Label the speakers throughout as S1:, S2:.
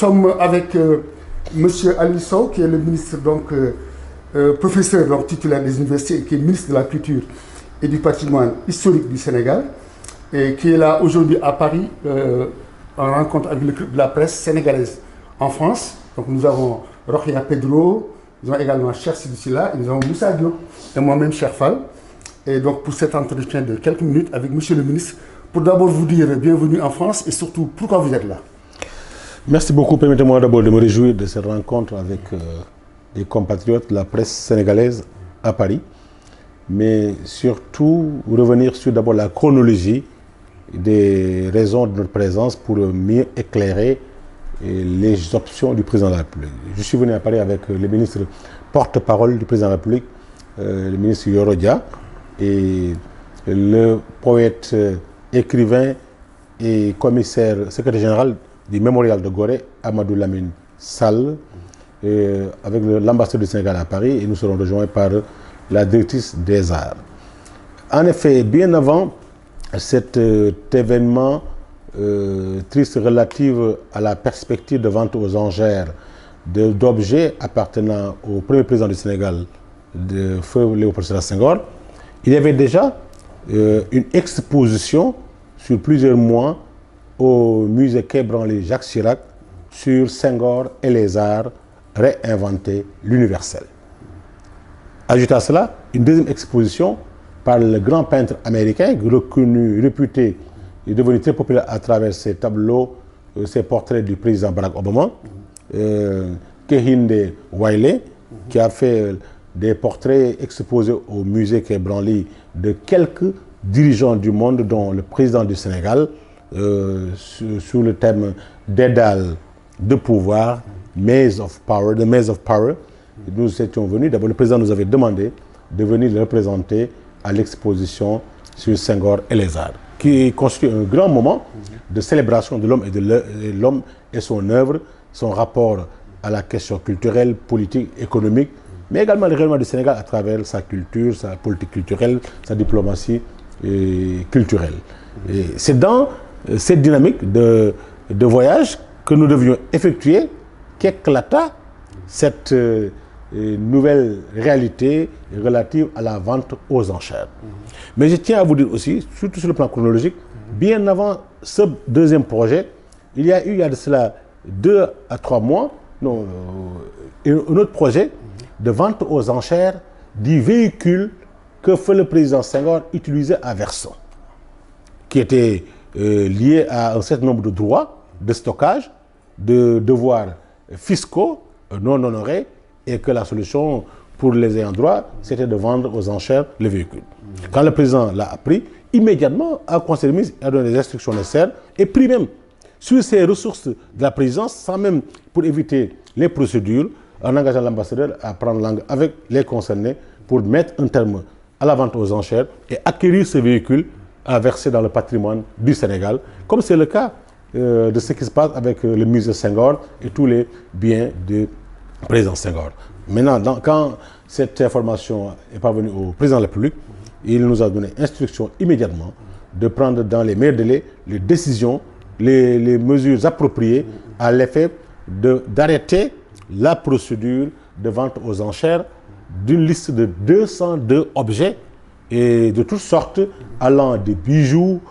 S1: sommes avec Monsieur Ali Sow, qui est le ministre, donc, professeur donc, titulaire des universités, et qui est ministre de la Culture et du Patrimoine historique du Sénégal, et qui est là aujourd'hui à Paris, en rencontre avec le club de la presse sénégalaise en France. Donc nous avons Rokhaya Pedro, nous avons également Cheikh Sidou Sylla, et nous avons Moussa Diop, et moi-même Cheikh Fall. Et donc pour cet entretien de quelques minutes avec Monsieur le ministre, pour d'abord vous dire bienvenue en France et surtout pourquoi vous êtes là.
S2: Merci beaucoup. Permettez-moi d'abord de me réjouir de cette rencontre avec des compatriotes de la presse sénégalaise à Paris, mais surtout revenir sur d'abord la chronologie des raisons de notre présence pour mieux éclairer les options du président de la République. Je suis venu à Paris avec le ministre porte-parole du président de la République, le ministre Yoro Dia, et le poète, écrivain et commissaire, secrétaire général du mémorial de Gorée, Amadou Lamine Sall, avec l'ambassadeur du Sénégal à Paris, et nous serons rejoints par la directrice des arts. En effet, bien avant cet événement triste relatif à la perspective de vente aux enchères d'objets appartenant au premier président du Sénégal, de feu Léopold Sédar Senghor, il y avait déjà une exposition sur plusieurs mois au musée Quai Branly Jacques Chirac sur Senghor et les arts, réinventer l'universel. Ajoutez à cela une deuxième exposition par le grand peintre américain, reconnu, réputé et devenu très populaire à travers ses tableaux, ses portraits du président Barack Obama, Kehinde Wiley, qui a fait des portraits exposés au musée Quai Branly de quelques dirigeants du monde, dont le président du Sénégal, sous le thème Dédale de pouvoir, Maze of Power, the Maze of Power. Nous étions venus, d'abord le président nous avait demandé de venir le représenter à l'exposition sur Senghor et les arts, qui constitue un grand moment de célébration de l'homme et de l'homme et son œuvre, son rapport à la question culturelle, politique, économique, mais également le rayonnement du Sénégal à travers sa culture, sa politique culturelle, sa diplomatie culturelle. C'est dans cette dynamique de voyage que nous devions effectuer qu'éclata cette nouvelle réalité relative à la vente aux enchères. Mais je tiens à vous dire aussi, surtout sur le plan chronologique, bien avant ce deuxième projet, il y a de cela 2 à 3 mois, un autre projet de vente aux enchères du véhicule que fait le président Senghor utilisait à Verson, qui était lié à un certain nombre de droits de stockage, de devoirs fiscaux non honorés, et que la solution pour les ayants droit, c'était de vendre aux enchères le véhicule. Quand le président l'a appris, immédiatement, a conseillé le ministre a donné des instructions nécessaires et pris même sur ses ressources de la présidence, sans même pour éviter les procédures, en engageant l'ambassadeur à prendre langue avec les concernés pour mettre un terme à la vente aux enchères et acquérir ce véhicule à verser dans le patrimoine du Sénégal, comme c'est le cas de ce qui se passe avec le musée Senghor et tous les biens du président Senghor. Maintenant, quand cette information est parvenue au président de la République, il nous a donné instruction immédiatement de prendre dans les meilleurs délais les décisions, les mesures appropriées à l'effet d'arrêter la procédure de vente aux enchères d'une liste de 202 objets et de toutes sortes, allant des bijoux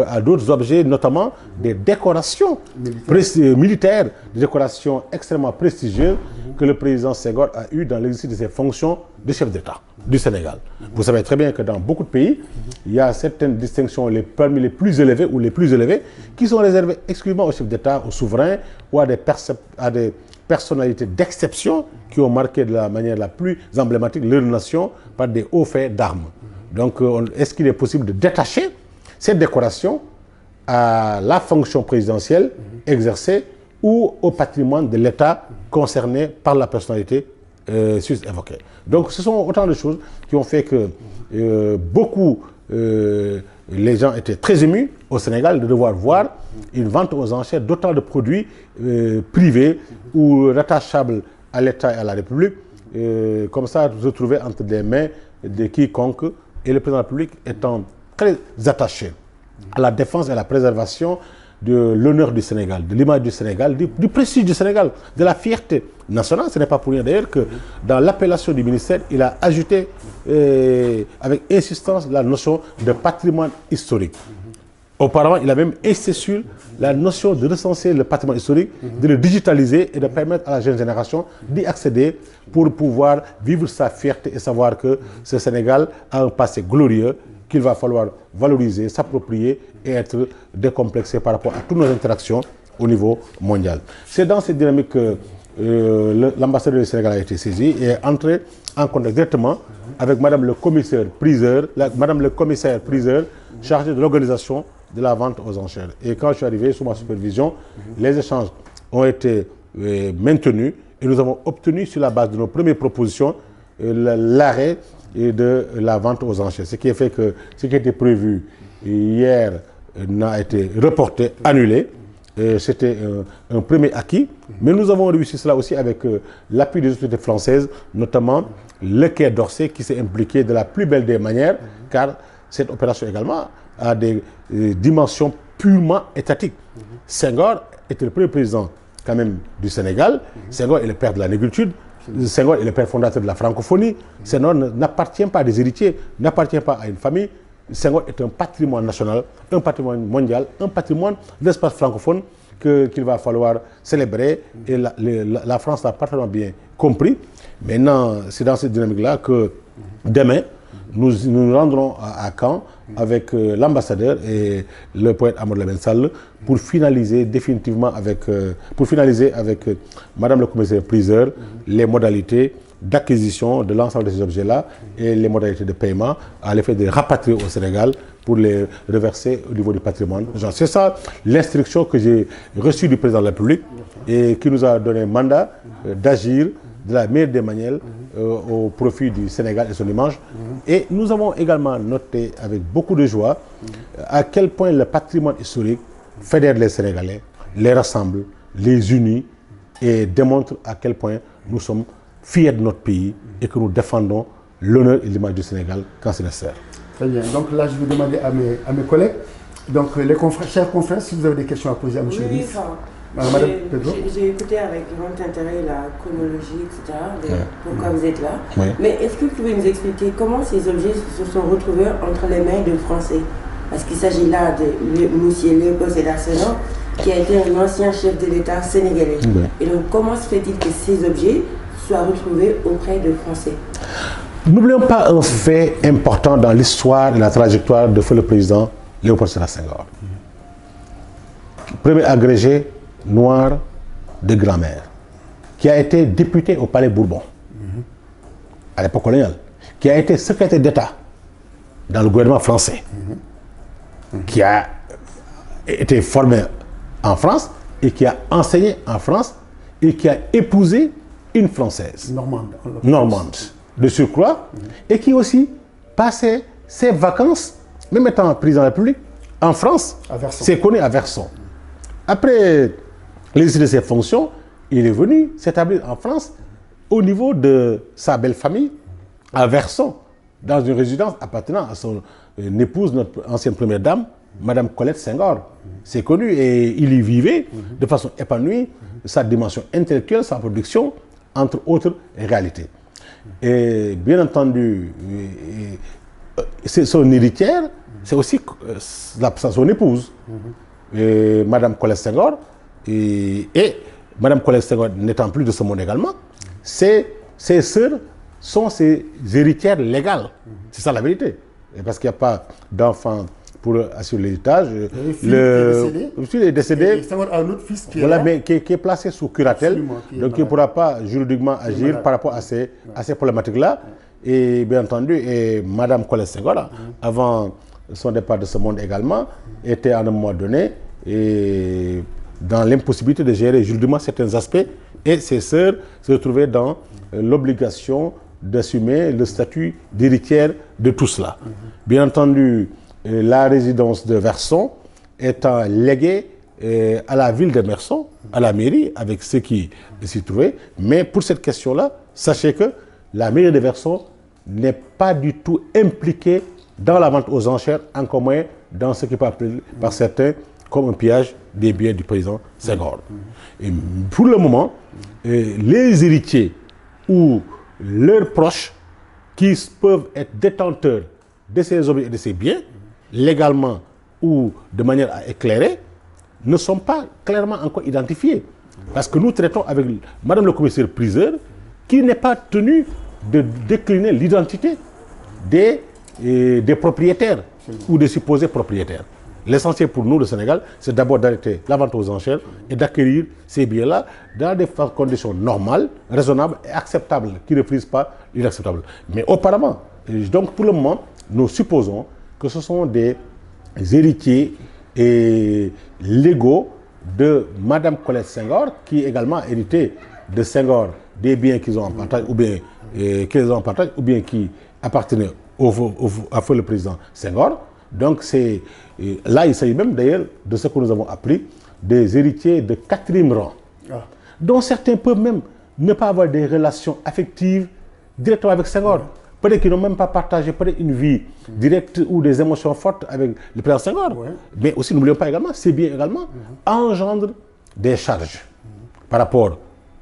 S2: à d'autres objets, notamment des décorations militaires, des décorations extrêmement prestigieuses que le président Senghor a eues dans l'exercice de ses fonctions de chef d'État du Sénégal. Vous savez très bien que dans beaucoup de pays, il y a certaines distinctions parmi les plus élevées ou les plus élevées qui sont réservées exclusivement aux chefs d'État, aux souverains ou à des personnalités d'exception qui ont marqué de la manière la plus emblématique leur nation par des hauts faits d'armes. Donc, est-ce qu'il est possible de détacher cette décoration à la fonction présidentielle exercée ou au patrimoine de l'État concerné par la personnalité sus-évoquée? Donc, ce sont autant de choses qui ont fait que les gens étaient très émus au Sénégal de devoir voir une vente aux enchères d'autant de produits privés ou rattachables à l'État et à la République, comme ça, se trouver entre les mains de quiconque, et le président de la République étant très attaché à la défense et à la préservation de l'honneur du Sénégal, de l'image du Sénégal, du prestige du Sénégal, de la fierté nationale. Ce n'est pas pour rien d'ailleurs que dans l'appellation du ministère, il a ajouté avec insistance la notion de patrimoine historique. Auparavant, il a même insisté sur la notion de recenser le patrimoine historique, de le digitaliser et de permettre à la jeune génération d'y accéder pour pouvoir vivre sa fierté et savoir que ce Sénégal a un passé glorieux qu'il va falloir valoriser, s'approprier et être décomplexé par rapport à toutes nos interactions au niveau mondial. C'est dans cette dynamique que l'ambassadeur du Sénégal a été saisi et est entré en contact directement avec Madame le commissaire priseur, chargée de l'organisation de la vente aux enchères. Et quand je suis arrivé sous ma supervision, les échanges ont été maintenus et nous avons obtenu sur la base de nos premières propositions l'arrêt de la vente aux enchères. Ce qui a fait que ce qui était prévu hier n'a été reporté, annulé. C'était un premier acquis, mais nous avons réussi cela aussi avec l'appui des autorités françaises, notamment le Quai d'Orsay qui s'est impliqué de la plus belle des manières, car cette opération également a des dimensions purement étatiques. Senghor était le premier président quand même du Sénégal. Senghor est le père de la négritude. Senghor est le père fondateur de la francophonie. Senghor n'appartient pas à des héritiers, n'appartient pas à une famille. Senghor est un patrimoine national, un patrimoine mondial, un patrimoine de l'espace francophone qu'il va falloir célébrer. Et la France l'a parfaitement bien compris. Maintenant, c'est dans cette dynamique-là que demain, nous nous rendrons à Caen avec l'ambassadeur et le poète Amadou Lamine Sall pour finaliser définitivement avec Madame le commissaire priseur les modalités d'acquisition de l'ensemble de ces objets-là et les modalités de paiement à l'effet de les rapatrier au Sénégal pour les reverser au niveau du patrimoine. C'est ça l'instruction que j'ai reçue du président de la République et qui nous a donné mandat d'agir de la meilleure des manières au profit du Sénégal et son image. Et nous avons également noté avec beaucoup de joie à quel point le patrimoine historique fédère les Sénégalais, les rassemble, les unit et démontre à quel point nous sommes fiers de notre pays et que nous défendons l'honneur et l'image du Sénégal quand c'est nécessaire.
S1: Très bien. Donc là, je vais demander à mes collègues, donc les chers confrères, si vous avez des questions à poser à M. le ministre.
S3: J'ai écouté avec grand intérêt la chronologie, etc., pourquoi vous êtes là. Oui. Mais est-ce que vous pouvez nous expliquer comment ces objets se sont retrouvés entre les mains de Français? Parce qu'il s'agit là de M. Léopold Sédar Senghor, qui a été un ancien chef de l'État sénégalais. Oui. Et donc, comment se fait-il que ces objets soient retrouvés auprès de Français?
S2: N'oublions pas un fait important dans l'histoire et la trajectoire de feu le président Léopold Sédar Senghor. Premier agrégé noir de grand-mère, qui a été député au Palais Bourbon, à l'époque coloniale, qui a été secrétaire d'État dans le gouvernement français, qui a été formé en France et qui a enseigné en France et qui a épousé une Française, normande de surcroît, et qui aussi passait ses vacances, même étant président de la République, en France, c'est connu à Verson. Après l'exercice de ses fonctions, il est venu s'établir en France au niveau de sa belle famille, à Verson, dans une résidence appartenant à son épouse, notre ancienne première dame, Madame Colette Senghor. C'est connu et il y vivait de façon épanouie, sa dimension intellectuelle, sa production, entre autres réalités. Et bien entendu, c'est son héritière, c'est aussi son épouse, Madame Colette Senghor, et Madame Colette Senghor n'étant plus de ce monde également, ses sœurs sont ses héritières légales. C'est ça la vérité. Et parce qu'il n'y a pas d'enfant pour assurer l'héritage. Le fils est décédé. Et Senghor a un autre fils qui est placé sous curatelle, donc il ne pourra pas juridiquement agir par rapport à ces problématiques-là. Et bien entendu, et Madame Colette Senghor, avant son départ de ce monde également, était à un moment donné et dans l'impossibilité de gérer juridiquement certains aspects, et ses sœurs se retrouvaient dans l'obligation d'assumer le statut d'héritière de tout cela. Bien entendu, la résidence de Verson étant léguée à la ville de Verson, à la mairie, avec ceux qui s'y trouvaient. Mais pour cette question-là, sachez que la mairie de Verson n'est pas du tout impliquée dans la vente aux enchères, encore moins dans ce qui peut appeler par certains comme un pillage des biens du président Senghor. Et pour le moment, les héritiers ou leurs proches qui peuvent être détenteurs de ces objets et de ces biens, légalement ou de manière éclairée, ne sont pas clairement encore identifiés. Parce que nous traitons avec Madame le commissaire-priseur qui n'est pas tenu de décliner l'identité des propriétaires ou des supposés propriétaires. L'essentiel pour nous, le Sénégal, c'est d'abord d'arrêter la vente aux enchères et d'acquérir ces biens-là dans des conditions normales, raisonnables et acceptables, qui ne frisent pas l'inacceptable. Mais auparavant, donc pour le moment, nous supposons que ce sont des héritiers légaux de Madame Colette Senghor, qui également hérité de Senghor des biens qu'ils ont en partage, ou bien qu'ils ont en partage, ou bien qui appartenaient à feu le président Senghor. Donc là, il s'agit même d'ailleurs de ce que nous avons appris, des héritiers de 4e rang, dont certains peuvent même ne pas avoir des relations affectives directement avec Senghor. Peut-être qu'ils n'ont même pas partagé une vie directe ou des émotions fortes avec le président Senghor. Mais aussi, n'oublions pas également, ces biens également engendrent des charges par rapport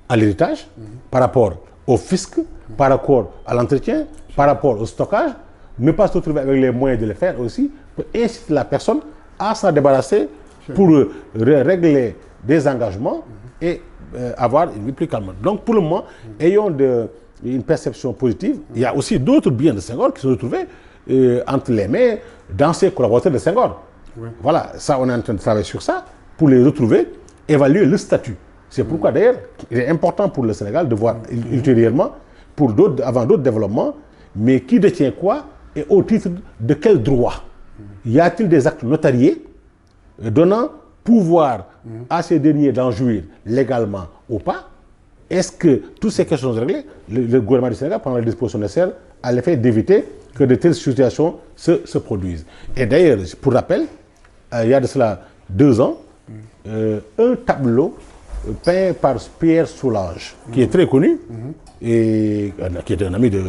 S2: à l'héritage, par rapport au fisc, par rapport à l'entretien, par rapport au stockage. Ne pas se retrouver avec les moyens de le faire aussi, pour inciter la personne à s'en débarrasser pour régler des engagements et avoir une vie plus calme. Donc pour le moment, ayons une perception positive. Il y a aussi d'autres biens de Senghor qui se retrouvent entre les mains d'anciens collaborateurs de Senghor. Voilà, ça on est en train de travailler sur ça pour les retrouver, évaluer le statut. C'est pourquoi d'ailleurs, il est important pour le Sénégal de voir ultérieurement, avant d'autres développements, mais qui détient quoi et au titre de quel droit. Y a-t-il des actes notariés donnant pouvoir à ces derniers d'en jouir légalement ou pas? Est-ce que toutes ces questions sont réglées? Le gouvernement du Sénégal prend les dispositions nécessaires à l'effet d'éviter que de telles situations se produisent. Et d'ailleurs, pour rappel, il y a de cela 2 ans, un tableau peint par Pierre Soulages, qui est très connu, et qui était un ami de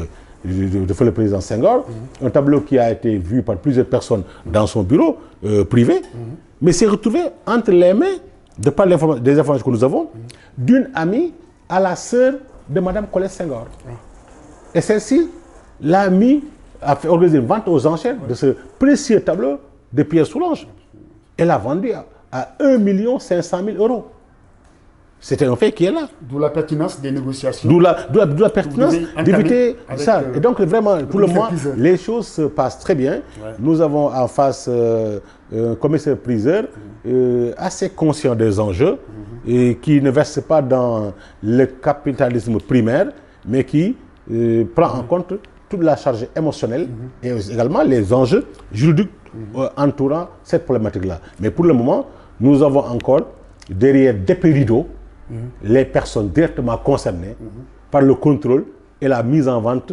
S2: feu le président Senghor, un tableau qui a été vu par plusieurs personnes dans son bureau privé, mais s'est retrouvé entre les mains, de par des informations que nous avons, d'une amie à la sœur de Madame Colette Senghor. Et celle-ci a fait organiser une vente aux enchères de ce précieux tableau de Pierre Soulages. Elle l'a vendu à 1 500 000 €. C'était un fait qui est là.
S1: D'où la pertinence des négociations.
S2: D'où la pertinence d'éviter ça. Et donc vraiment, pour le moment, les choses se passent très bien. Nous avons en face un commissaire-priseur assez conscient des enjeux et qui ne verse pas dans le capitalisme primaire, mais qui prend en compte toute la charge émotionnelle et également les enjeux juridiques entourant cette problématique-là. Mais pour le moment, nous avons encore derrière des rideaux les personnes directement concernées par le contrôle et la mise en vente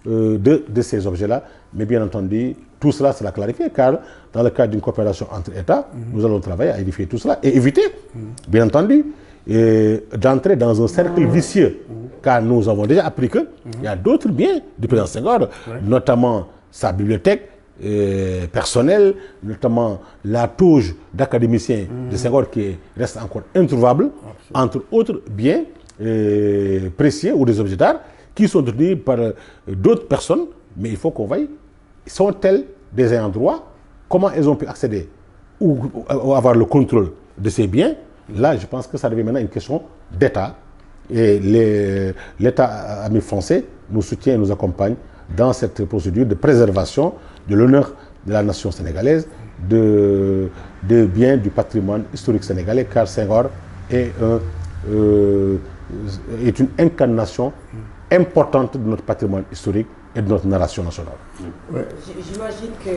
S2: de ces objets-là. Mais bien entendu, tout cela sera clarifié, car dans le cadre d'une coopération entre États, nous allons travailler à édifier tout cela et éviter, bien entendu, d'entrer dans un cercle vicieux. Car nous avons déjà appris qu'il y a d'autres biens du président Senghor, notamment sa bibliothèque personnelle, notamment la touche d'académiciens de Senghor qui reste encore introuvable, entre autres biens précieux ou des objets d'art qui sont détenus par d'autres personnes, mais il faut qu'on veille, sont-elles des ayants droit? Comment elles ont pu accéder ou avoir le contrôle de ces biens? Là, je pense que ça devient maintenant une question d'État. Et l'État ami français nous soutient et nous accompagne dans cette procédure de préservation de l'honneur de la nation sénégalaise, des biens du patrimoine historique sénégalais, car Senghor est une incarnation importante de notre patrimoine historique et de notre narration nationale.
S3: J'imagine que,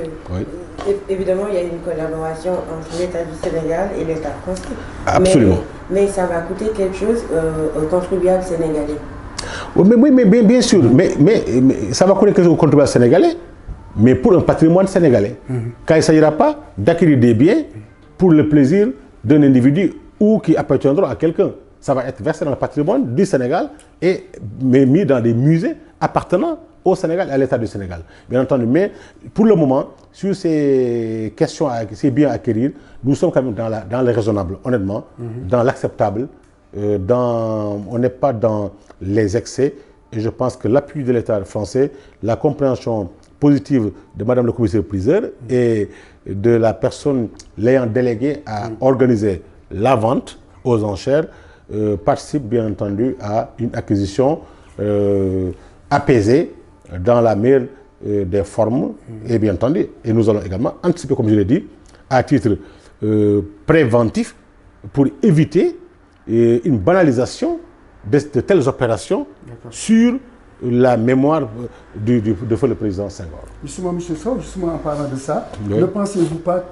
S3: évidemment, il y a une collaboration entre l'État du Sénégal et l'État français.
S2: Absolument.
S3: Mais ça va coûter quelque chose aux contribuables sénégalais.
S2: Oui, mais bien sûr. Mais ça va coûter quelque chose aux contribuables sénégalais, mais pour un patrimoine sénégalais. Car il ne s'agira pas d'acquérir des biens pour le plaisir d'un individu ou qui appartiendront à quelqu'un. Ça va être versé dans le patrimoine du Sénégal et mis dans des musées appartenant au Sénégal et à l'État du Sénégal, bien entendu. Mais pour le moment, sur ces questions, ces biens à acquérir, nous sommes quand même dans le raisonnable, honnêtement, dans l'acceptable. On n'est pas dans les excès. Et je pense que l'appui de l'État français, la compréhension positive de Madame le commissaire-priseur et de la personne l'ayant délégué à organiser la vente aux enchères participe bien entendu à une acquisition apaisée dans la meilleure des formes et bien entendu. Et nous allons également anticiper, comme je l'ai dit, à titre préventif pour éviter une banalisation de telles opérations sur la mémoire de feu le président Senghor.
S1: Justement, M. Sow, justement en parlant de ça, ne pensez-vous pas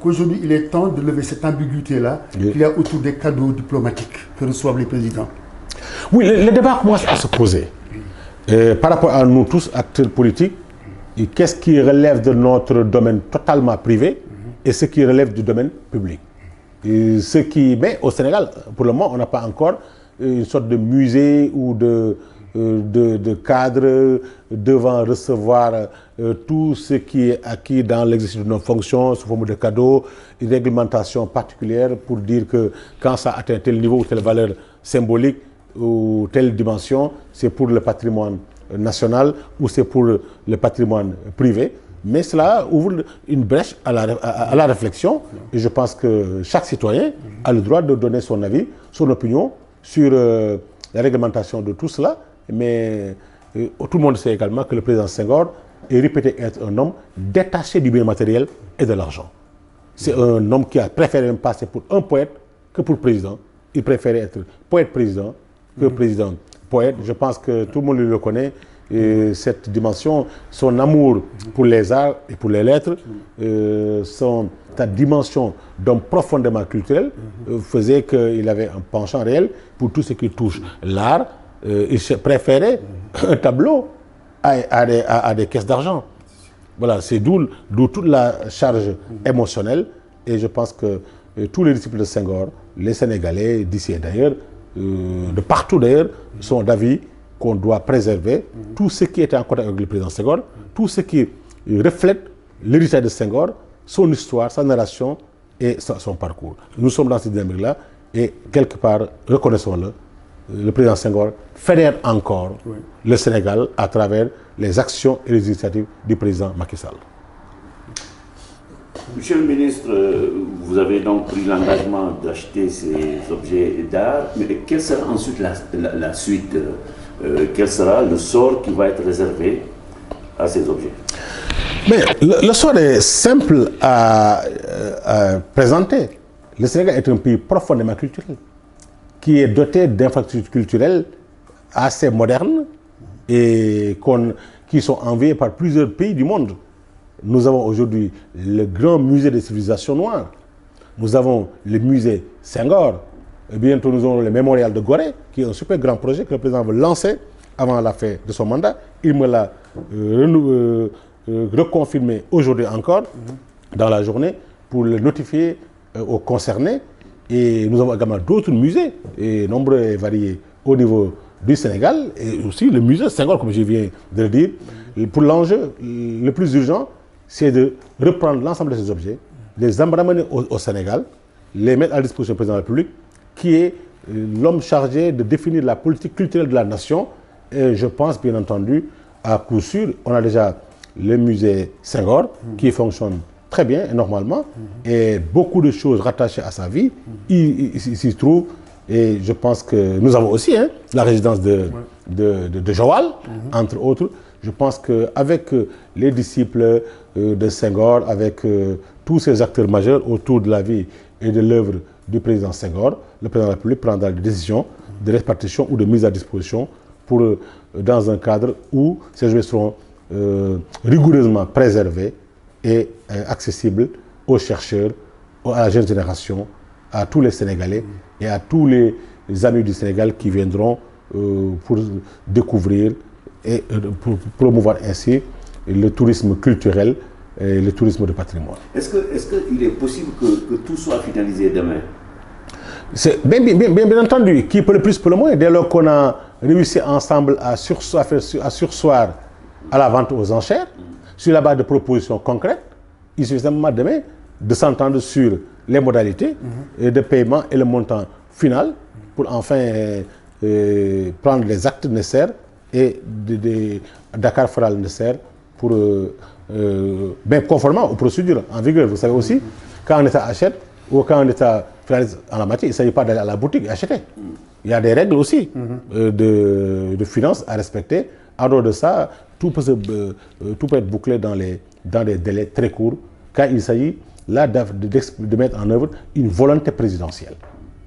S1: qu'aujourd'hui il est temps de lever cette ambiguïté-là qu'il y a autour des cadeaux diplomatiques que reçoivent les présidents?
S2: Oui, le débat commence à se poser. Par rapport à nous tous, acteurs politiques, qu'est-ce qui relève de notre domaine totalement privé et ce qui relève du domaine public? Mais au Sénégal, pour le moment, on n'a pas encore une sorte de musée ou de cadre devant recevoir tout ce qui est acquis dans l'exercice de nos fonctions sous forme de cadeaux, une réglementation particulière pour dire que quand ça atteint tel niveau ou telle valeur symbolique ou telle dimension, c'est pour le patrimoine national ou c'est pour le patrimoine privé. Mais cela ouvre une brèche à la réflexion et je pense que chaque citoyen a le droit de donner son avis, son opinion sur la réglementation de tout cela. Mais tout le monde sait également que le président Senghor est réputé être un homme détaché du bien matériel et de l'argent. C'est un homme qui a préféré même passer pour un poète que pour président. Il préférait être poète-président que président-poète. Je pense que tout le monde le connaît. Et cette dimension, son amour pour les arts et pour les lettres, sa dimension d'homme profondément culturel faisait qu'il avait un penchant réel pour tout ce qui touche l'art. Il préférait un tableau à des caisses d'argent. Voilà, c'est d'où toute la charge émotionnelle. Et je pense que tous les disciples de Senghor, les Sénégalais d'ici et d'ailleurs, de partout d'ailleurs, sont d'avis qu'on doit préserver tout ce qui était en contact avec le président Senghor, tout ce qui reflète l'héritage de Senghor, son histoire, sa narration et son parcours. Nous sommes dans cette dynamique-là et quelque part, reconnaissons-le, le président Senghor fédère encore le Sénégal à travers les actions et les initiatives du président Macky Sall.
S4: Monsieur le ministre, vous avez donc pris l'engagement d'acheter ces objets d'art, mais quelle sera ensuite la suite? Quel sera le sort qui va être réservé à ces objets?
S2: Mais le sort est simple à présenter. Le Sénégal est un pays profondément culturel, qui est doté d'infrastructures culturelles assez modernes et qui sont enviées par plusieurs pays du monde. Nous avons aujourd'hui le grand musée des civilisations noires. Nous avons le musée Senghor. Et bientôt, nous aurons le mémorial de Gorée, qui est un super grand projet que le président veut lancer avant la fin de son mandat. Il me l'a reconfirmé aujourd'hui encore, dans la journée, pour le notifier aux concernés. Et nous avons également d'autres musées, et nombreux et variés, au niveau du Sénégal, et aussi le musée Senghor, comme je viens de le dire. Pour l'enjeu le plus urgent, c'est de reprendre l'ensemble de ces objets, les ramener au Sénégal, les mettre à la disposition du président de la République, qui est l'homme chargé de définir la politique culturelle de la nation. Et je pense bien entendu, à coup sûr, on a déjà le musée Senghor qui fonctionne très bien et normalement, et beaucoup de choses rattachées à sa vie s'y trouvent. Et je pense que nous avons aussi la résidence de Joal, entre autres. Je pense qu'avec les disciples de Senghor, avec tous ces acteurs majeurs autour de la vie et de l'œuvre du président Senghor, le président de la République prendra des décisions de répartition ou de mise à disposition dans un cadre où ces objets seront rigoureusement préservés et accessibles aux chercheurs, à la jeune génération, à tous les Sénégalais et à tous les amis du Sénégal qui viendront pour découvrir et pour promouvoir ainsi le tourisme culturel et le tourisme de patrimoine.
S4: Est-ce qu'il est possible que tout soit finalisé demain?
S2: C'est bien entendu, qui peut le plus, peut le moins. Dès lors qu'on a réussi ensemble à sursoir à la vente aux enchères, sur la base de propositions concrètes, il suffit simplement demain de s'entendre sur les modalités de paiement et le montant final pour enfin prendre les actes nécessaires et Dakar fera le nécessaire pour, conformément aux procédures en vigueur. Vous savez aussi, quand un État achète ou quand un État finalise en la matière, il ne s'agit pas d'aller à la boutique et acheter. Il y a des règles aussi de finances à respecter. En dehors de ça, tout peut être bouclé dans des délais très courts, car il s'agit là de mettre en œuvre une volonté présidentielle.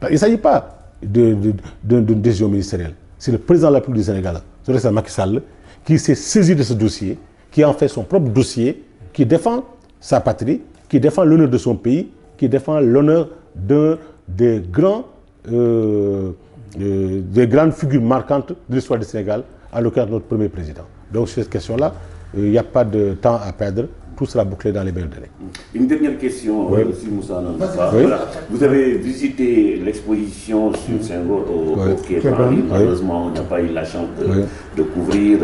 S2: Il ne s'agit pas d'une décision ministérielle. C'est le président de la République du Sénégal, c'est Macky Sall, qui s'est saisi de ce dossier, qui en fait son propre dossier, qui défend sa patrie, qui défend l'honneur de son pays, qui défend l'honneur des grandes figures marquantes de l'histoire du Sénégal, en l'occurrence notre premier président. Donc sur cette question-là, il n'y a pas de temps à perdre, tout sera bouclé dans les meilleurs délais.
S4: Une dernière question, si Moussa voilà. Vous avez visité l'exposition sur Senghor au Quai Branly. Malheureusement, on n'a pas eu la chance de couvrir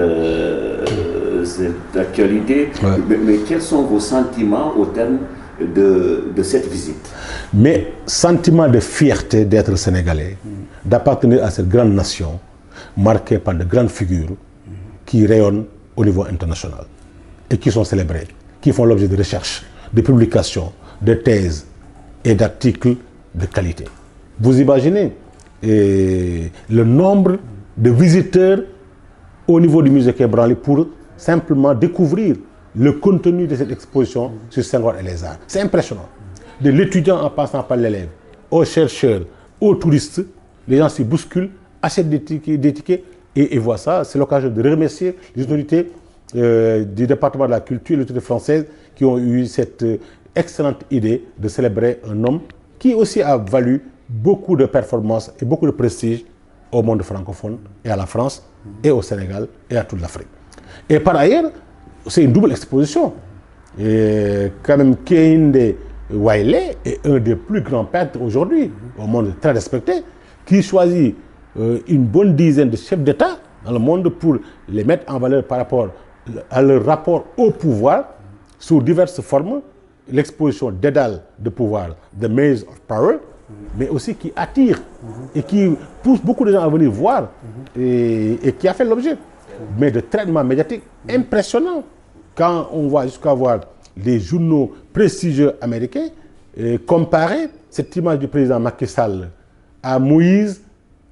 S4: cette actualité. Mais quels sont vos sentiments au terme de cette visite?
S2: Mais sentiment de fierté d'être sénégalais, d'appartenir à cette grande nation, marquée par de grandes figures qui rayonnent au niveau international et qui sont célébrées, qui font l'objet de recherches, de publications, de thèses et d'articles de qualité. Vous imaginez le nombre de visiteurs au niveau du musée Quai Branly pour simplement découvrir le contenu de cette exposition sur Senghor et les arts. C'est impressionnant. De l'étudiant en passant par l'élève, aux chercheurs, aux touristes, les gens s'y bousculent, achètent des tickets et voient ça. C'est l'occasion de remercier les autorités du département de la culture et les autorités françaises qui ont eu cette excellente idée de célébrer un homme qui aussi a valu beaucoup de performances et beaucoup de prestige au monde francophone et à la France et au Sénégal et à toute l'Afrique. Et par ailleurs, c'est une double exposition. Et quand même, Kehinde Waile est un des plus grands peintres aujourd'hui, au monde très respecté, qui choisit une bonne dizaine de chefs d'État dans le monde pour les mettre en valeur par rapport à leur rapport au pouvoir sous diverses formes. L'exposition dédale de pouvoir, The Maze of Power, mais aussi qui attire et qui pousse beaucoup de gens à venir voir et qui a fait l'objet mais de traitements médiatiques impressionnants. Quand on voit jusqu'à voir les journaux prestigieux américains comparer cette image du président Macky Sall à Moïse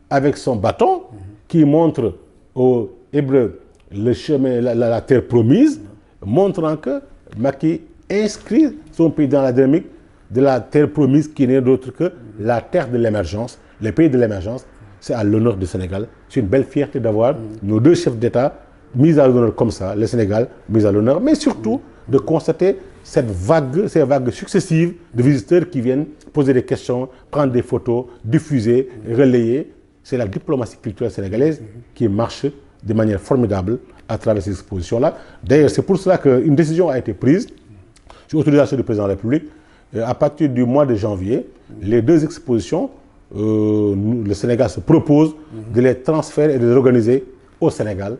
S2: avec son bâton qui montre aux Hébreux le chemin, la terre promise, montrant que Macky inscrit son pays dans la dynamique de la terre promise qui n'est d'autre que la terre de l'émergence, le pays de l'émergence. C'est à l'honneur du Sénégal. C'est une belle fierté d'avoir nos deux chefs d'État mis à l'honneur comme ça, le Sénégal mis à l'honneur, mais surtout de constater ces vagues successives de visiteurs qui viennent poser des questions, prendre des photos, diffuser, relayer. C'est la diplomatie culturelle sénégalaise qui marche de manière formidable à travers ces expositions-là. D'ailleurs, c'est pour cela qu'une décision a été prise sur autorisation du président de la République. À partir du mois de janvier, les deux expositions, le Sénégal se propose de les transférer et de les organiser au Sénégal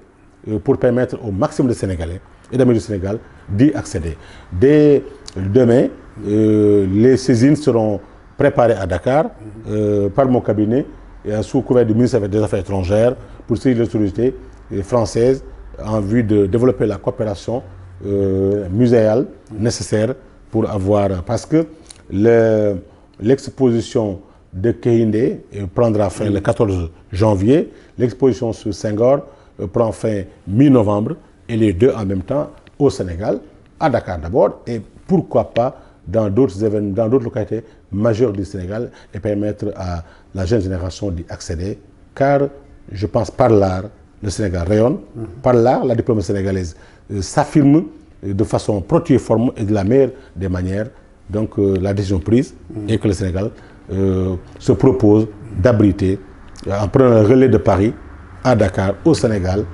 S2: pour permettre au maximum de Sénégalais et d'amis du Sénégal d'y accéder. Dès demain, les saisines seront préparées à Dakar par mon cabinet et sous couvert du ministère des Affaires étrangères pour saisir les autorités françaises en vue de développer la coopération muséale nécessaire pour avoir... Parce que l'exposition de Kehinde prendra fin le 14 janvier. L'exposition sur Senghor prend fin mi-novembre et les deux en même temps au Sénégal, à Dakar d'abord et pourquoi pas dans d'autres événements, dans d'autres localités majeures du Sénégal et permettre à la jeune génération d'y accéder car je pense par l'art le Sénégal rayonne, par l'art la diplomatie sénégalaise s'affirme de façon protéiforme et de la meilleure des manières. Donc la décision prise est que le Sénégal se propose d'abriter, en prenant le relais de Paris, à Dakar, au Sénégal.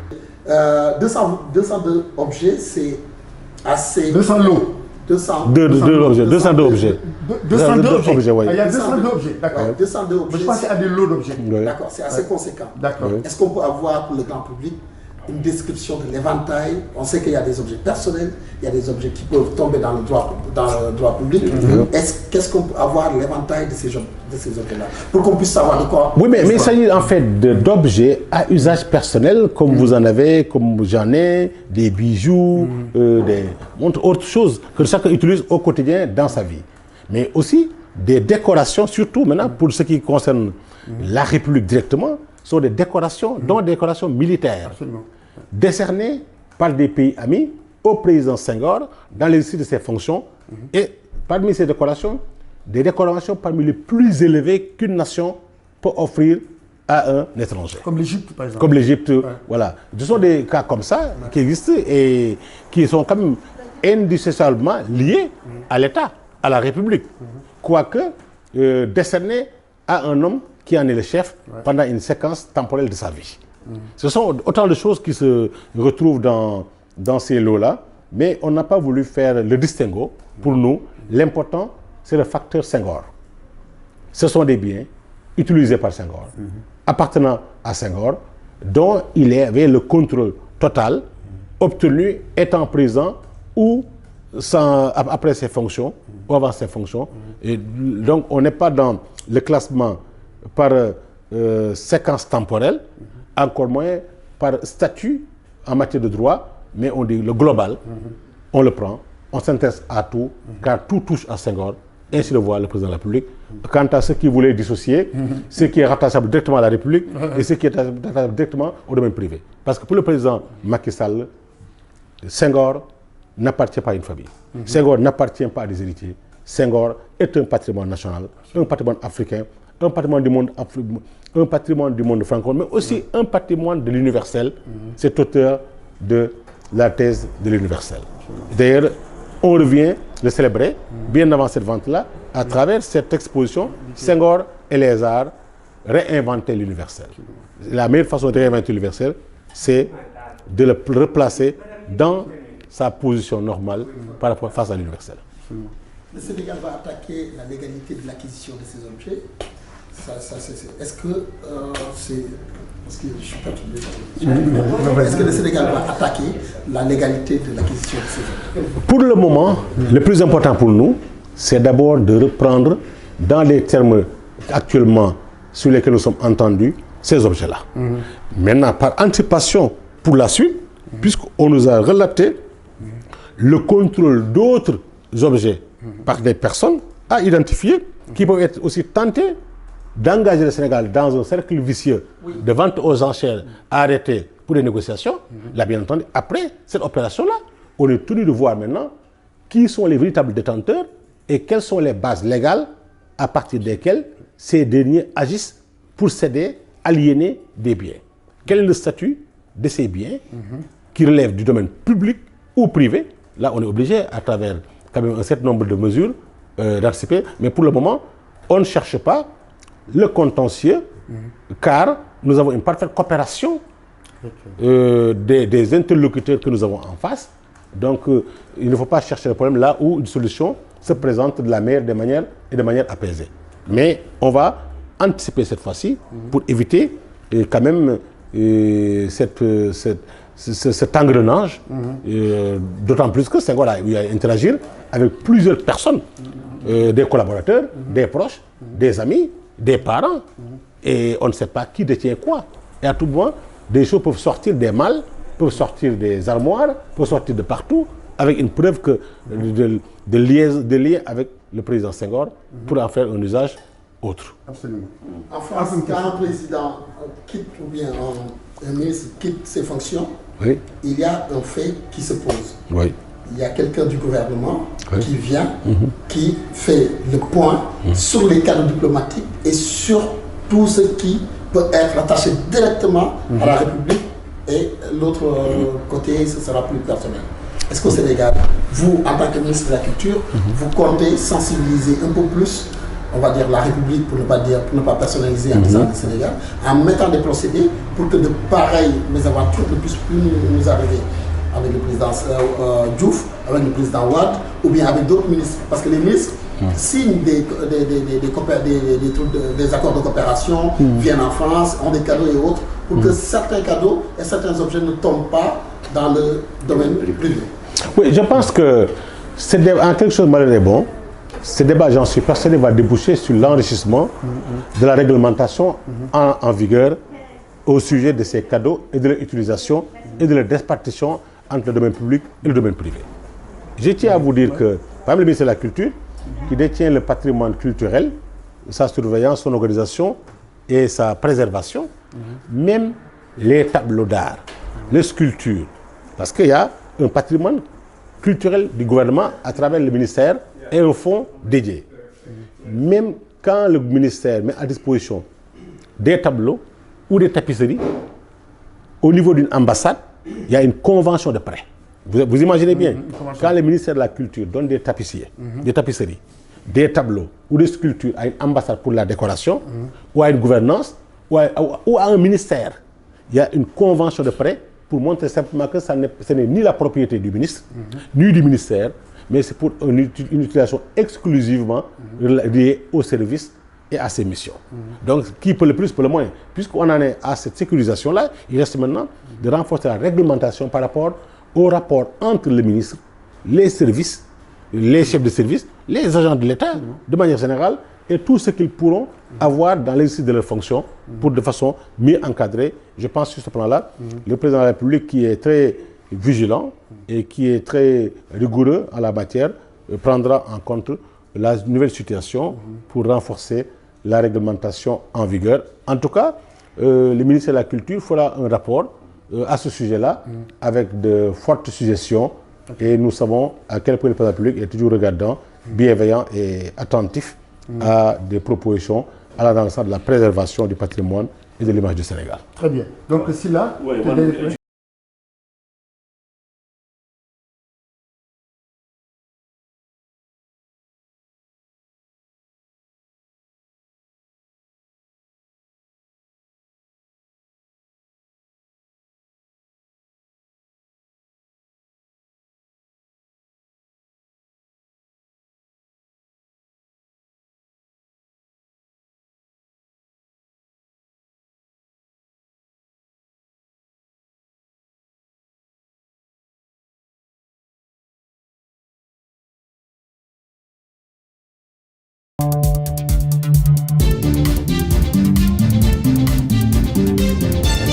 S5: 202 objets, c'est assez...
S1: 200 lots.
S2: 202 objets. 202 objets.
S1: 202 objets.
S2: Ouais.
S1: Il y a 202 objets, d'accord.
S5: Ouais, 202 objets.
S1: Je pensais à des lots d'objets.
S2: Ouais.
S5: D'accord, c'est assez conséquent.
S1: D'accord.
S5: Est-ce qu'on peut avoir pour le grand public une description de l'éventail? On sait qu'il y a des objets personnels, il y a des objets qui peuvent tomber dans le droit public. Qu'est-ce qu'on peut avoir l'éventail de ces objets-là pour qu'on puisse savoir de quoi?
S2: Oui, mais il s'agit en fait d'objets à usage personnel, comme vous en avez, comme j'en ai, des bijoux, des montres, autre chose que chacun utilise au quotidien dans sa vie. Mais aussi des décorations, surtout maintenant pour ce qui concerne la République directement, sont des décorations, dont des décorations militaires.
S1: Absolument.
S2: Décernées par des pays amis au président Senghor dans l'exercice de ses fonctions. Et parmi ces décorations, des décorations parmi les plus élevées qu'une nation peut offrir à un étranger.
S1: Comme l'Égypte, par exemple.
S2: Comme l'Égypte, voilà. Ce sont des cas comme ça qui existent et qui sont quand même indissociablement liés à l'État, à la République. Quoique décernés à un homme qui en est le chef pendant une séquence temporelle de sa vie. Ce sont autant de choses qui se retrouvent dans ces lots-là, mais on n'a pas voulu faire le distinguo. Pour nous, l'important, c'est le facteur Senghor. Ce sont des biens utilisés par Senghor, appartenant à Senghor, dont il avait le contrôle total, obtenu étant présent ou après ses fonctions, ou avant ses fonctions. Et donc, on n'est pas dans le classement par séquence temporelle, encore moins par statut en matière de droit, mais on dit le global, on le prend, on s'intéresse à tout, car tout touche à Senghor, ainsi le voit le président de la République. Quant à ceux qui voulaient dissocier, ce qui est rattachable directement à la République et ce qui est rattachable directement au domaine privé. Parce que pour le président Macky Sall, Senghor n'appartient pas à une famille. Senghor n'appartient pas à des héritiers. Senghor est un patrimoine national, un patrimoine africain, un patrimoine du monde francophone, mais aussi un patrimoine de l'universel. C'est auteur de la thèse de l'universel. D'ailleurs, on revient le célébrer bien avant cette vente-là, à travers cette exposition, Senghor et les arts, réinventer l'universel. La meilleure façon de réinventer l'universel, c'est de le replacer dans sa position normale par rapport face à l'universel.
S5: Le Sénégal va attaquer la légalité de l'acquisition de ces objets. Est-ce que parce que je suis perturbé. Est-ce que le Sénégal va attaquer la légalité de l'acquisition de ces objets?
S2: Pour le moment, le plus important pour nous, c'est d'abord de reprendre dans les termes actuellement sur lesquels nous sommes entendus ces objets-là. Maintenant, par anticipation pour la suite, puisqu'on nous a relaté le contrôle d'autres objets par des personnes à identifier qui peuvent être aussi tentées d'engager le Sénégal dans un cercle vicieux de vente aux enchères arrêtées pour des négociations. Là, bien entendu, après cette opération-là, on est tenu de voir maintenant qui sont les véritables détenteurs et quelles sont les bases légales à partir desquelles ces derniers agissent pour céder, aliéner des biens. Quel est le statut de ces biens qui relèvent du domaine public ou privé? Là, on est obligé, à travers quand même un certain nombre de mesures, d'anticiper. Mais pour le moment, on ne cherche pas le contentieux, car nous avons une parfaite coopération des interlocuteurs que nous avons en face. Donc, il ne faut pas chercher le problème là où une solution se présente de la meilleure des manières et de manière apaisée. Mais on va anticiper cette fois-ci pour éviter quand même cet engrenage, d'autant plus que Senghor a eu à interagir avec plusieurs personnes, des collaborateurs, des proches, des amis, des parents, et on ne sait pas qui détient quoi. Et à tout moment, des choses peuvent sortir des malles, peuvent sortir des armoires, peuvent sortir de partout, avec une preuve de lien avec le président Senghor pour en faire un usage autre.
S1: Absolument.
S5: En France, quand un président quitte ou bien un ministre quitte ses fonctions, il y a un fait qui se pose. Il y a quelqu'un du gouvernement qui vient, qui fait le point sur les cadres diplomatiques et sur tout ce qui peut être attaché directement à la République, et l'autre côté, ce sera plus personnel. Est-ce qu'au Sénégal, vous, en tant que ministre de la Culture, vous comptez sensibiliser un peu plus, on va dire, la République, pour ne pas personnaliser en disant le Sénégal, en mettant des procédés pour que de pareilles mésaventures ne puissent plus nous arriver? avec le président Diouf, avec le président Wade, ou bien avec d'autres ministres. Parce que les ministres signent des accords de coopération, viennent en France, ont des cadeaux et autres, pour que certains cadeaux et certains objets ne tombent pas dans le domaine privé.
S2: Oui, je pense que en quelque chose malheur est bon. Ce débat, j'en suis persuadé, va déboucher sur l'enrichissement de la réglementation en vigueur au sujet de ces cadeaux et de leur utilisation et de leur répartition entre le domaine public et le domaine privé. Je tiens à vous dire que, par exemple, le ministère de la Culture, qui détient le patrimoine culturel, sa surveillance, son organisation et sa préservation, même les tableaux d'art, les sculptures, parce qu'il y a un patrimoine culturel du gouvernement à travers le ministère et un fonds dédié. Même quand le ministère met à disposition des tableaux ou des tapisseries, au niveau d'une ambassade, il y a une convention de prêt. Vous imaginez bien, quand le ministère de la Culture donne des tapisseries, des tableaux ou des sculptures à une ambassade pour la décoration, ou à une gouvernance, ou à un ministère, il y a une convention de prêt pour montrer simplement que ce n'est ni la propriété du ministre, ni du ministère, mais c'est pour une utilisation exclusivement liée au service et à ses missions. Donc, qui peut le plus, peut le moins. Puisqu'on en est à cette sécurisation-là, il reste maintenant de renforcer la réglementation par rapport au rapport entre le ministre, les services, les chefs de service, les agents de l'État, de manière générale, et tout ce qu'ils pourront avoir dans l'exercice de leurs fonctions pour de façon mieux encadrée. Je pense sur ce plan-là, le président de la République qui est très vigilant et qui est très rigoureux en la matière prendra en compte la nouvelle situation pour renforcer la réglementation en vigueur. En tout cas, le ministère de la Culture fera un rapport à ce sujet-là avec de fortes suggestions et nous savons à quel point le président de la République est toujours regardant, bienveillant et attentif à des propositions allant dans le sens de la préservation du patrimoine et de l'image du Sénégal.
S1: Très bien. Donc, Sylla,